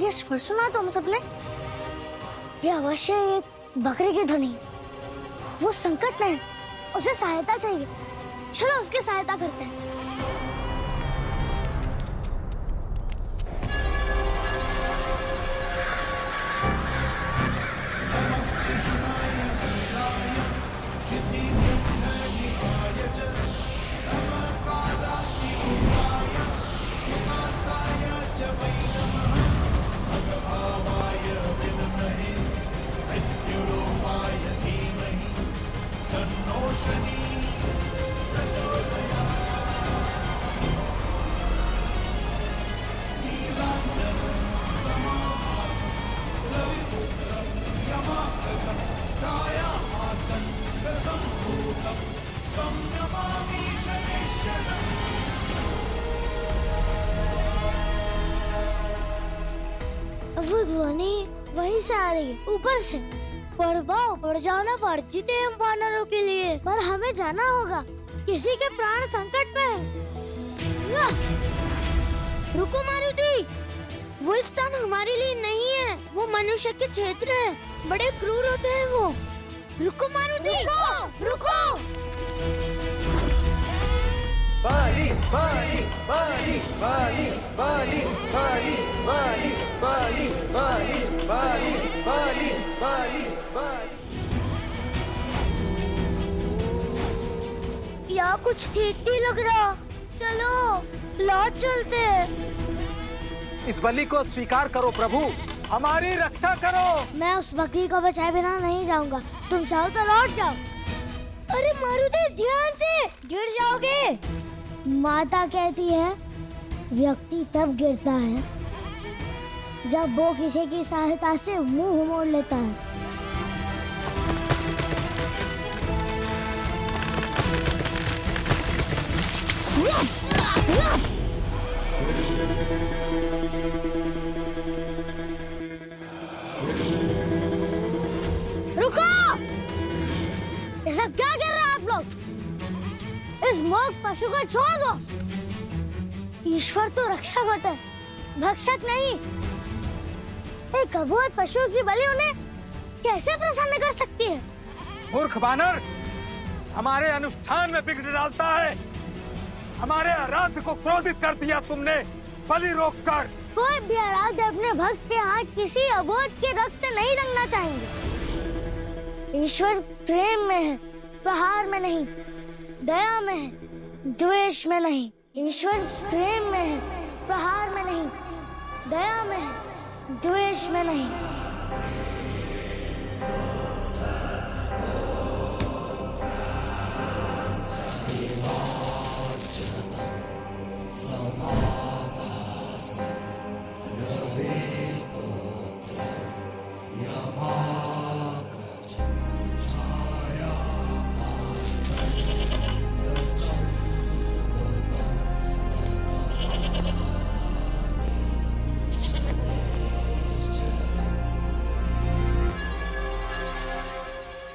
ये स्वर सुना तुम सबने? ये अवश्य एक बकरी की ध्वनि है। वो संकट में है, उसे सहायता चाहिए। चलो उसकी सहायता करते हैं। वो ध्वनि वहीं से आ रही है, ऊपर से। परवाह बढ़ जाना वर्जित है हम वानरों के लिए, पर हमें जाना होगा। किसी के प्राण संकट में है। रुको मारुति, वो स्थान हमारे लिए नहीं है। वो मनुष्य के क्षेत्र है, बड़े क्रूर होते हैं वो। रुको मारुति, रुको। बाली बाली बाली बाली बाली बाली बाली बाली बाली बाली बाली बाली बाली। या कुछ ठीक नहीं लग रहा। चलो लौट चलते हैं। इस बलि को स्वीकार करो प्रभु, हमारी रक्षा करो। मैं उस बकरी को बचाए बिना नहीं जाऊंगा। तुम चाहो तो लौट जाओ। अरे मारुति, ध्यान से, गिर जाओगे। माता कहती है व्यक्ति तब गिरता है जब वो किसी की सहायता से मुंह मोड़ लेता है। रुको! ये सब क्या कर रहे हैं आप लोग? इस मूर्ख पशु को छोड़ दो। ईश्वर तो रक्षक है, भक्षक नहीं। एक अबोध पशु की बलि उन्हें कैसे प्रसन्न कर सकती है? मूर्ख बानर, हमारे अनुष्ठान में विघ्न डालता है। हमारे आराध्य को क्रोधित कर दिया तुमने बलि रोककर। कोई भी आराध्य अपने भक्त के हाथ किसी अबोध के रक्त से नहीं रंगना चाहेंगे। ईश्वर प्रेम में है, प्रहार में नहीं। दया में है, द्वेष में नहीं। ईश्वर प्रेम में है, प्रहार में नहीं। दया में है, द्वेष में नहीं।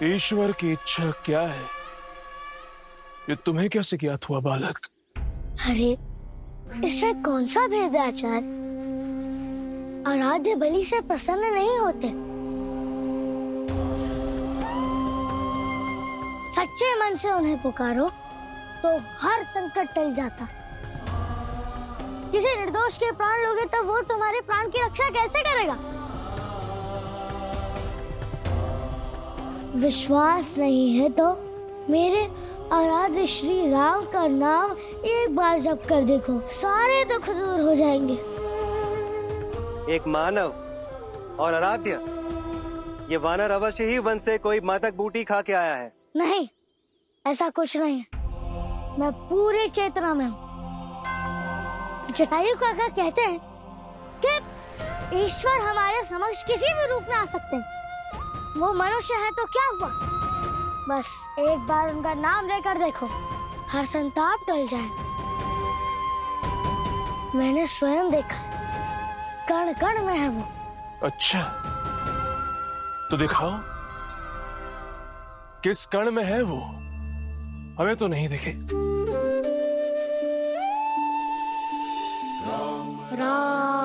ईश्वर की इच्छा क्या है, ये तुम्हें कैसे ज्ञात हुआ बालक? अरे इसमें कौन सा भेद है आचार्य? आराध्य बलि से प्रसन्न नहीं होते। सच्चे मन से उन्हें पुकारो तो हर संकट टल जाता। किसी निर्दोष के प्राण लोगे तो वो तुम्हारे प्राण की रक्षा कैसे करेगा? विश्वास नहीं है तो मेरे आराध्य श्री राम का नाम एक बार जप कर देखो, सारे दुख दूर हो जाएंगे। एक मानव और आराध्य, ये वानर अवश्य ही वन से कोई मादक बूटी खा के आया है। नहीं, ऐसा कुछ नहीं है। मैं पूरे चेतना में हूँ। जटायु काका कहते हैं कि ईश्वर हमारे समक्ष किसी भी रूप में आ सकते हैं। वो मनुष्य है तो क्या हुआ? बस एक बार उनका नाम लेकर देखो, हर संताप टल जाए। मैंने स्वयं देखा, कण कण में है वो। अच्छा, तो दिखाओ किस कण में है वो, हमें तो नहीं दिखे। राम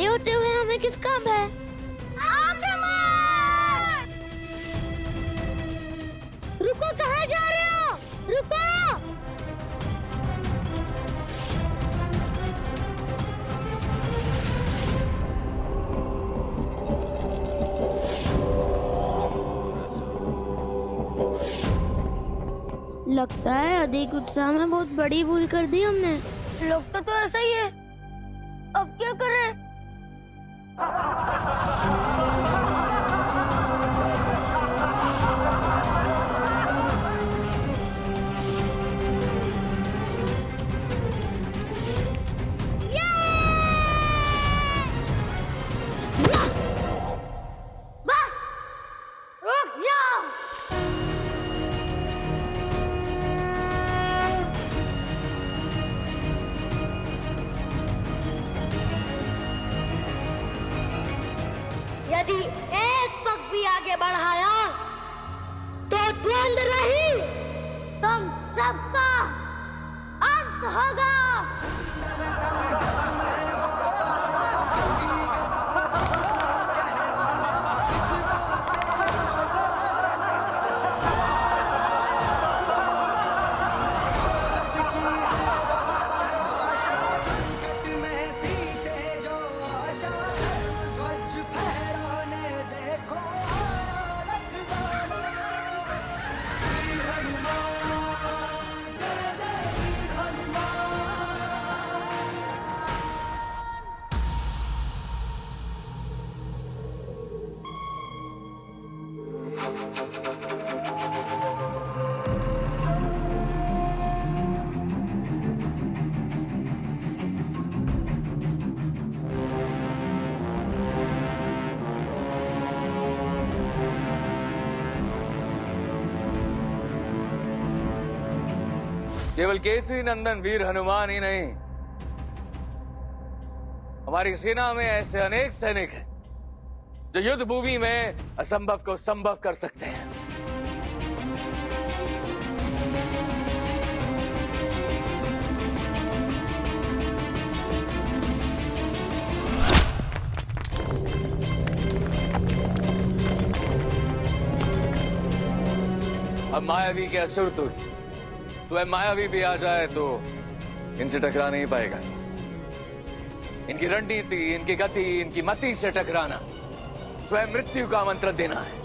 तुम्हारे होते हुए हमें किस काम है? आक्रमण! रुको, कहाँ जा रहे हो? रुको! लगता है अधिक उत्साह में बहुत बड़ी भूल कर दी हमने। लगता तो ऐसा ही है। अब क्या करें? बस, रुक जाओ। यदि एक पग भी आगे बढ़ाया तो द्वंद्व रही, तुम सबका अंत होगा। केवल केसरी नंदन वीर हनुमान ही नहीं, हमारी सेना में ऐसे अनेक सैनिक हैं जो युद्ध भूमि में असंभव को संभव कर सकते हैं। अब मायावी के असुर तो स्वयं मायावी भी आ जाए तो इनसे टकरा नहीं पाएगा। इनकी रणनीति, इनकी गति, इनकी मति से टकराना स्वयं मृत्यु का आमंत्रण देना है।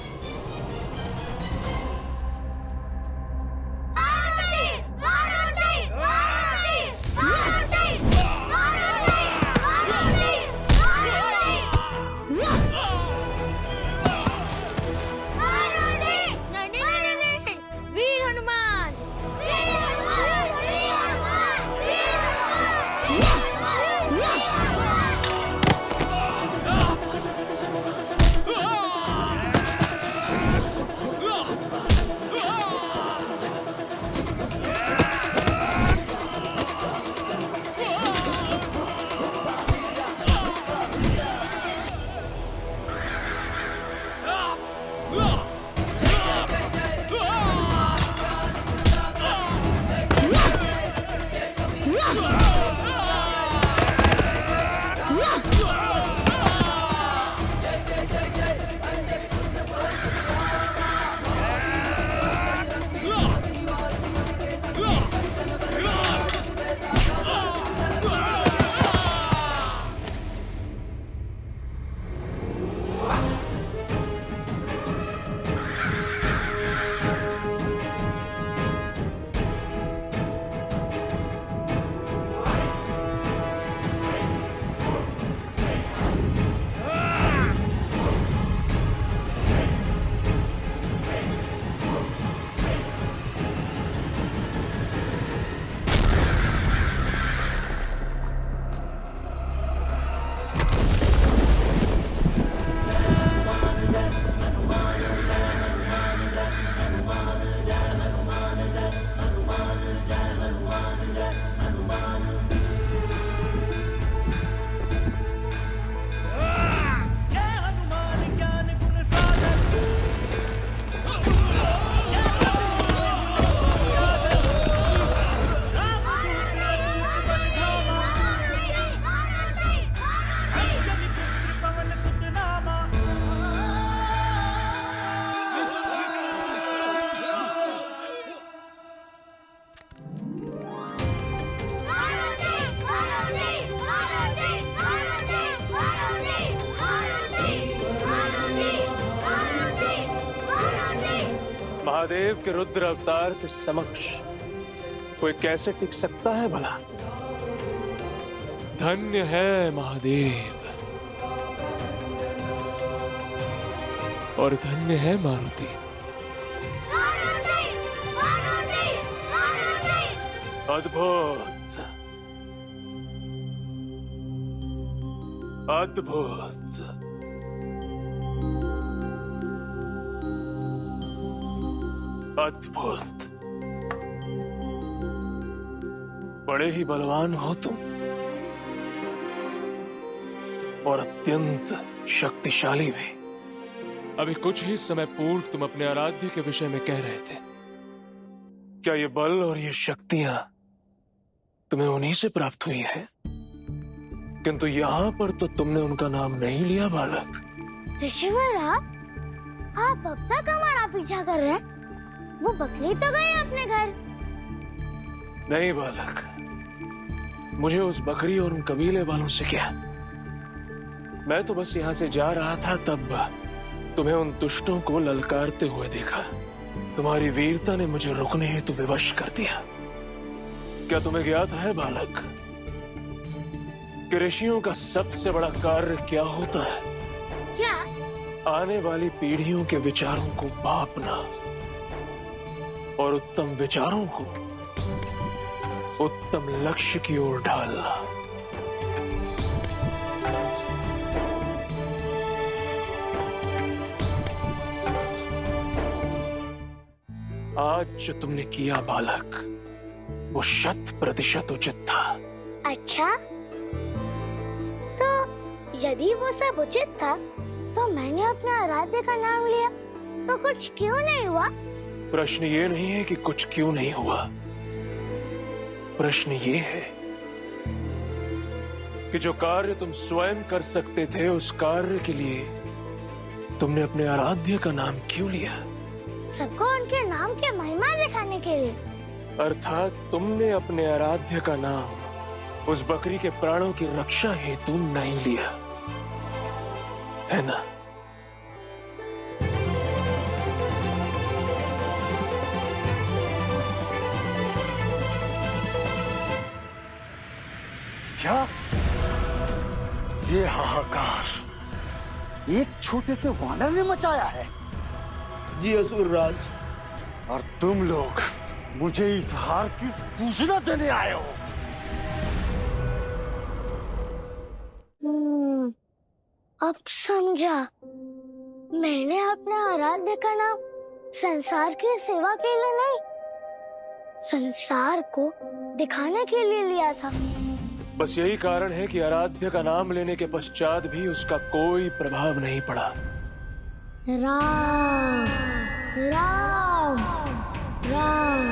महादेव के रुद्र अवतार के समक्ष कोई कैसे टिक सकता है भला? धन्य है महादेव और धन्य है मारुति। अद्भुत, अद्भुत। अद्भुत। बड़े ही बलवान हो तुम और अत्यंत शक्तिशाली भी। अभी कुछ ही समय पूर्व तुम अपने आराध्य के विषय में कह रहे थे। क्या ये बल और ये शक्तियां तुम्हें उन्हीं से प्राप्त हुई हैं? किंतु यहां पर तो तुमने उनका नाम नहीं लिया बालक। ऋषिवर, आप अब तक हमारा पीछा कर रहे हैं? वो बकरी तो गई अपने घर। नहीं बालक, मुझे उस बकरी और उन कबीले वालों से क्या। मैं तो बस यहाँ से जा रहा था, तब तुम्हें उन दुष्टों को ललकारते हुए देखा। तुम्हारी वीरता ने मुझे रुकने हेतु विवश कर दिया। क्या तुम्हें ज्ञात है बालक कि ऋषियों का सबसे बड़ा कार्य क्या होता है? क्या? आने वाली पीढ़ियों के विचारों को भांपना और उत्तम विचारों को उत्तम लक्ष्य की ओर ढालना। आज जो तुमने किया बालक, वो 100% उचित था। अच्छा, तो यदि वो सब उचित था, तो मैंने अपने आराध्य का नाम लिया, तो कुछ क्यों नहीं हुआ? प्रश्न ये नहीं है कि कुछ क्यों नहीं हुआ। प्रश्न ये है कि जो कार्य तुम स्वयं कर सकते थे, उस कार्य के लिए तुमने अपने आराध्य का नाम क्यों लिया? सबको उनके नाम की महिमा दिखाने के लिए। अर्थात तुमने अपने आराध्य का नाम उस बकरी के प्राणों की रक्षा हेतु नहीं लिया, है ना? क्या ये हाहाकार एक छोटे से वानर ने मचाया है? जी असुरराज। और तुम लोग मुझे इस हार की सूचना देने आए हो? अब समझा। मैंने अपने आराध्य का नाम संसार की सेवा के लिए नहीं, संसार को दिखाने के लिए लिया था। बस यही कारण है कि आराध्य का नाम लेने के पश्चात भी उसका कोई प्रभाव नहीं पड़ा। राम राम राम।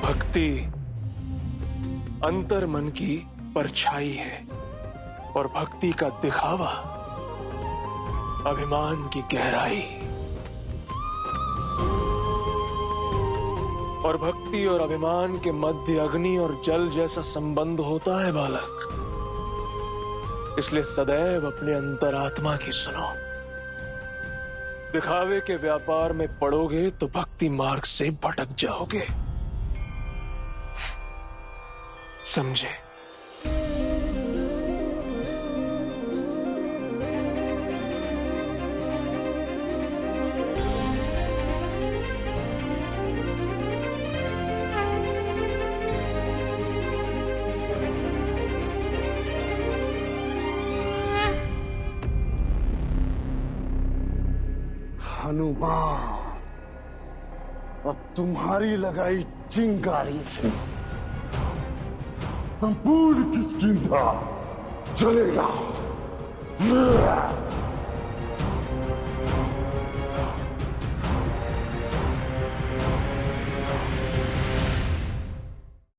भक्ति अंतर मन की परछाई है और भक्ति का दिखावा अभिमान की गहराई। और भक्ति और अभिमान के मध्य अग्नि और जल जैसा संबंध होता है बालक। इसलिए सदैव अपने अंतरात्मा की सुनो। दिखावे के व्यापार में पड़ोगे तो भक्ति मार्ग से भटक जाओगे। समझे? हनुमान, अब तुम्हारी लगाई चिंगारी से संपूर्ण किष्किंधा जलेगा।